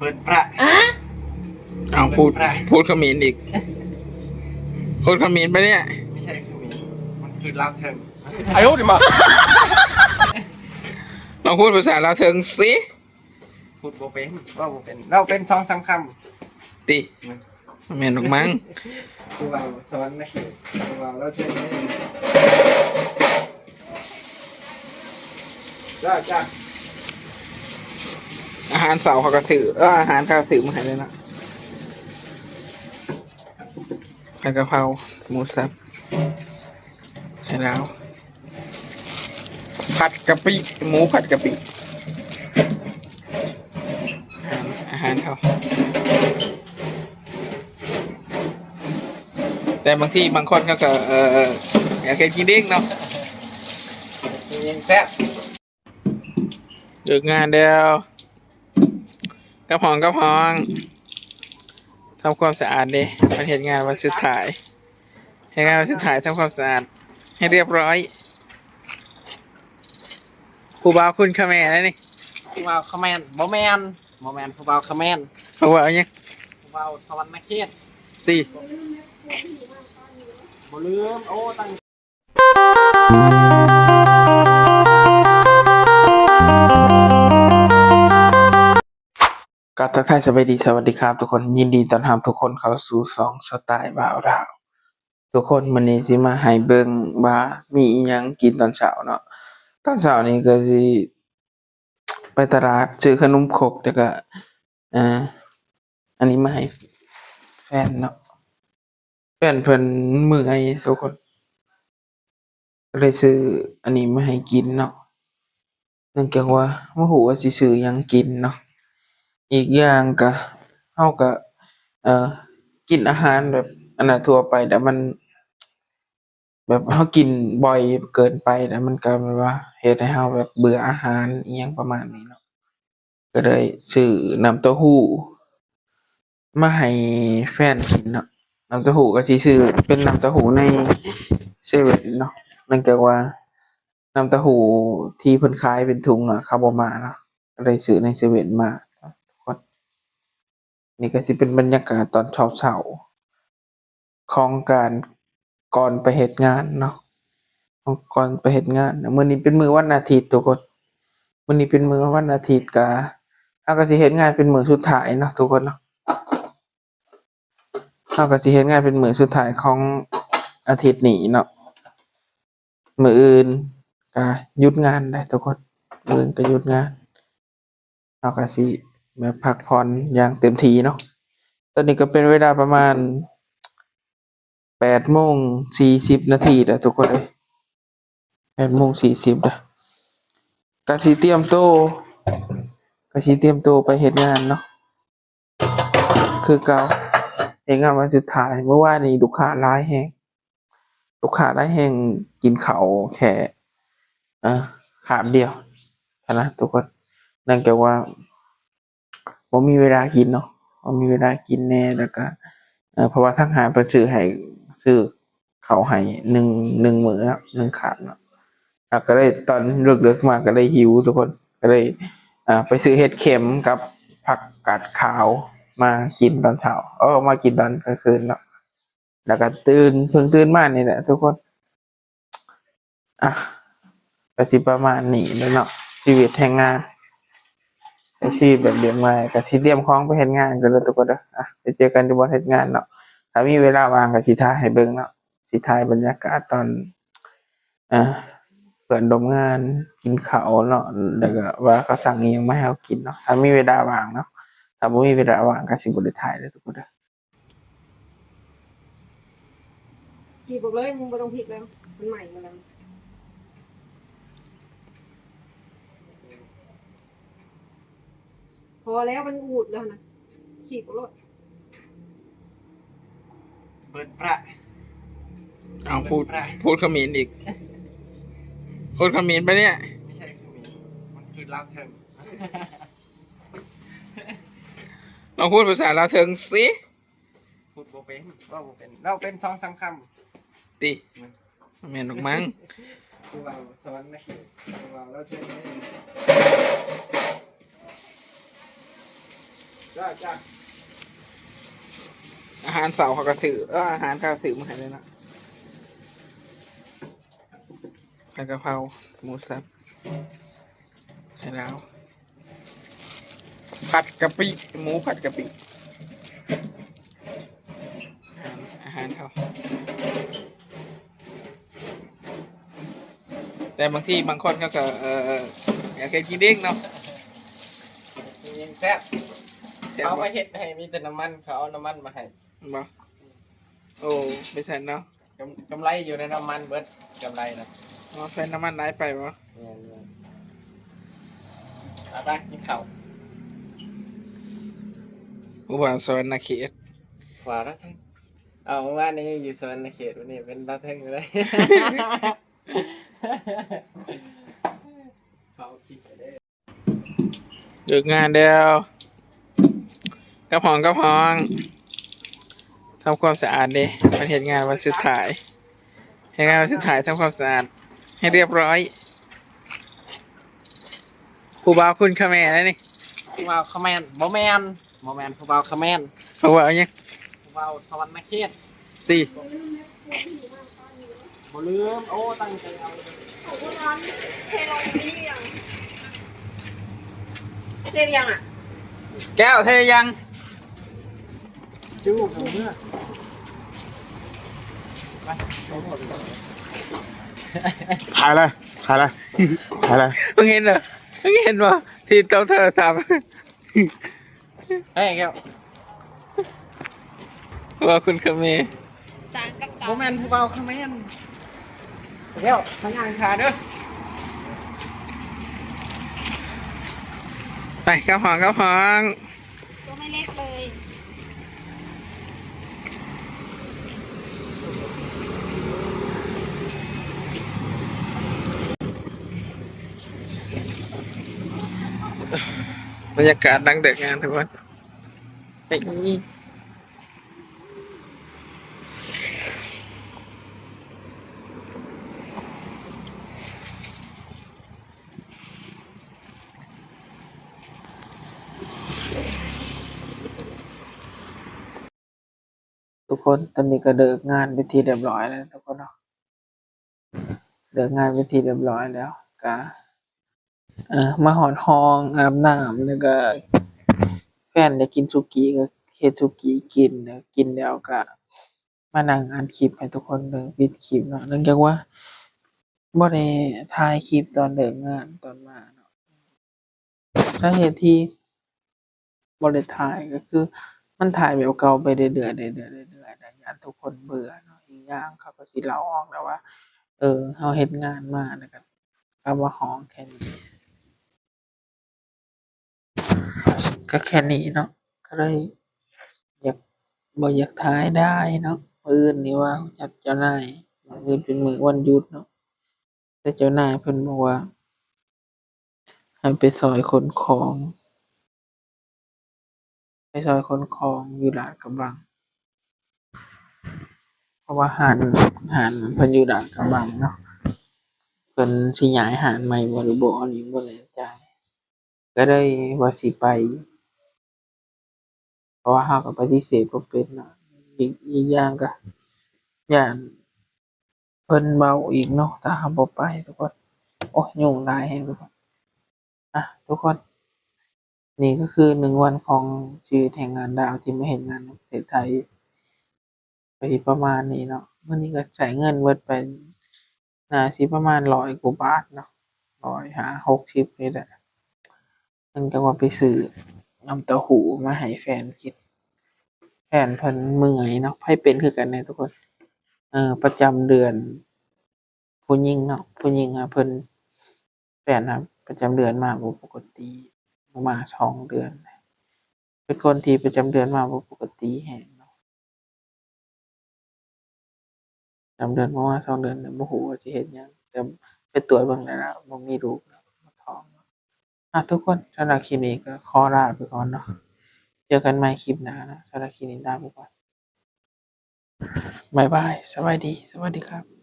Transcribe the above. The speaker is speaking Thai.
เปิดประเอาพูดเขมรอีกพูดเขมรไปเนี่ยไม่ใช่คือมีมันคือลาวเทิง哎呦我的妈！ลองพูดภาษาลาวเทิงสิ พูดโบเป็นว่าโบเป็นเราเป็นสองสามคำติแม่นออกมั้ง คือเราสอนนะคือเราเชิญจ้าอาหารเสาเขาก็ถืออาหารเขาถือมาให้เลยนะผัดกะเพราหมูสับไข่ดาวผัดกะปิหมูผัดกะปิอาหารเขาแต่บางที่บางคนก็อยากกินเด้งเนาะ ยังแซ่บเลิกงานเดียวกระพองทำความสะอาดดิมาเห็นงานวันสุดท้ายเห็นงานวันสุดท้ายทำความสะอาดให้เรียบร้อยผู้บ่าวคุณขแมนแล้วนี่ ผู้บ่าวคอมเมนต์โบแมนผู้บ่าวคอมเมนต์ ผู้บ่าวยัง ผู้บ่าวสวรรค์เขต สตี บ่ลืมโอ้ตั้งก็ทักทายสวัสดีครับทุกคนยินดีต้อนรับทุกคนเข้าสู่2สไตล์บ่าวดาวทุกคนวันนี้สิมาให้เบิ่งว่ามีอิหยังกินตอนเช้าเนาะตอนเช้านี้ก็สิไปตลาดซื้อขนมครกแล้วก็อันนี้มาให้แฟนเนาะแฟนเพิ่นมื้อไอ้ทุกคนก็เลยซื้ออันนี้มาให้กินเนาะเนื่องจากว่าบ่ฮู้ว่าสิซื้อหยังกินเนาะอีกอย่างก็เฮาก็กินอาหารแบบอันน่ะทั่วไปแต่มันแบบเฮากินบ่อยเกินไปแล้วมันก็แบบว่าเฮ็ดให้เฮาแบบเบื่ออาหารอิหยังประมาณนี้เนาะก็เลยซื้อน้ำเต้าหู้มาให้แฟนกินเนาะน้ำเต้าหู้ก็สิซื้อเป็นน้ำเต้าหู้ในเซเว่นเนาะเนื่องจากว่าน้ำเต้าหู้ที่เพิ่นขายเป็นถุงเขาบ่มาเนาะก็เลยซื้อในเซเว่นมาทุกคนนี่ก็สิเป็นบรรยากาศตอนเช้าๆของการก่อนไปเฮ็ดงานเนาะก่อนไปเฮ็ดงานมื้อนี้เป็นมื้อวันอาทิตย์ทุกคนมื้อนี้เป็นมื้อวันอาทิตย์ก็เราก็สิเฮ็ดงานเป็นมื้อสุดท้ายเนาะทุกคนเนาะเราก็สิเฮ็ดงานเป็นมื้อสุดท้ายของอาทิตย์นี้เนาะมื้ออื่นก็หยุดงานได้ทุกคนมื้ออื่นก็หยุดงานเราก็สิแบบพักผ่อนอย่างเต็มที่เนาะตอนนี้ก็เป็นเวลาประมาณ8:40 นาทีแล้วทุกคนเอ้ย8:40แล้วก็สิเตรียมตัวไปเฮ็ดงานเนาะคือเก่าเฮ็ดงานวันสุดท้ายเมื่อวานนี้ลูกค้าหลายแฮงกินข้าวแค่คาบเดียวเท่านั้นทุกคนเนื่องจากว่าบ่มีเวลากินเนาะบ่มีเวลากินแน่แล้วก็เพราะว่าทางห้างเพิ่นซื้อข้าวให้1มื้อเนาะ1คาบเนาะก็เลยตอนเลิกๆมาก็เลยหิวทุกคนก็เลยไปซื้อเห็ดเข็มกับผักกาดขาวมากินตอนเช้ามากินตอนกลางคืนเนาะแล้วก็เพิ่งตื่นมานี่แหละทุกคนก็สิประมาณนี้แหละเนาะชีวิตแรงงานอาชีพแบบเลี้ยงไว้ก็สิเตรียมของไปเฮ็ดงานกันแล้วทุกคนเด้อไปเจอกันอยู่บ่เฮ็ดงานเนาะถ้ามีเวลาว่างก็สิถ่ายให้เบิ่งเนาะสิถ่ายบรรยากาศตอนเพื่อนร่วมงานกินข้าวเนาะแล้วก็ว่าเขาสั่งอิหยังมาให้เรากินเนาะถ้ามีเวลาว่างเนาะถ้าบ่มีเวลาว่างก็สิบ่ได้ถ่ายเด้อทุกคนเด้อ ฉีกบอกเลยมึงไม่ต้องพลิกแล้วมันใหม่มาแล้วพอแล้วมันอูดแล้วนะฉีกรถ เปิดประ เอาพูดเขมรอีกพูดเขมรไปเนี่ย ไม่ใช่คือมีมันคือลาวเทิง ลองพูดภาษาลาวเทิงสิ พูดโบเป็นว่าโบเป็นเราเป็นสองสามคำติแม่นออกมั้ง ผู้บ่าวสวรรค์เขตเราเชิญ จ้าจ้า อาหารเสาร์เขาก็ถืออาหารเขาถือมาให้เลยนะผัดกะเพราหมูสับไข่ดาวผัดกะปิหมูผัดกะปิอาหารเขาแต่บางที่บางคนก็อยากกินเด้งเนาะ ยิงแซ่บเขามาเฮ็ดให้มีแต่น้ำมันเขาเอาน้ำมันมาให้ บ่โอ้ไม่ใช่เนาะ กำไรอยู่ในน้ำมันเบิดกำไรนะ อ๋อใส่น้ำมันร้ายไปบ่ เนี่ยเอาไปกินข้าว อุบลสวรรณเขต ขวาแล้วแท่งเอาเมื่อวานนี้อยู่สวรรณเขตวันนี้เป็นลาเท่งเลย เขาคิดได้ เลิกงานเดียวกระพองทำความสะอาดดิมันเห็นงานวันสุดท้ายเห็นงานวันสุดท้ายทำความสะอาดให้เรียบร้อยผู้บ่าวคุณคาแม่แล้วนี่ ผู้บ่าวคอมเมนต์บ่แมนผู้บ่าวคอมเมนต์ เขาว่าเอายัง ผู้บ่าวสวรรณเขต สตี บ่ลืมโอ้ตั้งใจเอา ของพวกนั้นเทลงนี่ยังเทยังอ่ะ แก้วเทยัง จู้ผมเมื่อไป ขายอะไรขายอะไรขายอะไร เพิ่งเห็นเหรอเพิ่งเห็นว่าที่เต้าเธอสาม เฮ้ยแก้ว ว่าคุณคาแม่ สามกับสาม บ่แมนผู้บ่าวคอมเมนต์แก้วทางงานขาเด้อ ไปกระพอง ตัวไม่เล็กเลย บรรยากาศดังเด็กงานทุกคนไอ้นี่ทุกคนตอนนี้ก็เลิกงานไปทีเรียบร้อยแล้วทุกคนเนาะเลิกงานไปทีเรียบร้อยแล้วก็มาหอนห้องอาบน้ำแล้วก็แฟนอยากกินสุกี้ก็เฮ็ดสุกี้กินแล้วกินแล้วก็มานั่งอัดคลิปให้ทุกคนเบิ่งปิดคลิปเนาะเนื่องจากว่าบ่ได้ถ่ายคลิปตอนเลิกงานตอนมาเนาะสาเหตุที่บ่ได้ถ่ายก็คือมันถ่ายแบบเก่าไปเรื่อยๆเรื่อยๆเรื่อยๆแล้วย้านทุกคนเบื่อเนาะอีกอย่างเขาก็สิเล่าออกแล้วว่าเฮาเฮ็ดงานมาแล้วก็กลับมาห้องแค่นี้ก็แค่นี้เนาะก็เลยอยากบ่อยากถ่ายได้เนาะมื้ออื่นนี่ว่าจัดเจ้านายมื้ออื่นเป็นมื้อวันหยุดเนาะแต่เจ้านายเพิ่นบอกว่าให้ไปซอยขนของอยู่ลาดกระบังเพราะว่าห้านเพิ่นอยู่ลาดกระบังเนาะเพิ่นสิย้ายห้านใหม่บ่หรือบ่อันนี้บ่แน่ใจก็เลยว่าสิไปเพราะว่าเราก็ปฏิเสธบ่เป็นเนาะอีกอย่างก็ย้านเพิ่นเว้าอีกเนาะถ้าเราบ่ไปทุกคนโอ้ยยุ่งหลายแรงทุกคนทุกคนนี่ก็คือ1วันของชีวิตแรงงานดาวที่มาเฮ็ดงานในประเทศไทยก็สิประมาณนี้เนาะมื้อนี้ก็ใช้เงินเบิดไปน่าสิประมาณ100กว่าบาทเนาะ150-60นี่แหละเนื่องจากว่าไปซื้อน้ำเต้าหู้มาให้แฟนกินแฟนเพิ่นเมื่อยเนาะไผเป็นคือกันแหน่ทุกคนประจำเดือนผู้หญิงเนาะผู้หญิงเพิ่นแฟนประจำเดือนมาบ่ปกติมา2เดือนเป็นคนที่ประจำเดือนมาบ่ปกติแรงเนาะประจำเดือนมา2เดือนแล้วบ่ฮู้ว่าสิเฮ็ดหยังแต่ไปตรวจเบิ่งแล้วบ่มีลูกแล้วท้องทุกคนสำหรับคลิปนี้ก็ขอลาไปก่อนเนาะเจอกันใหม่คลิปหน้านะสำหรับคลิปนี้ลาไปก่อนบ๊ายบายสวัสดีครับ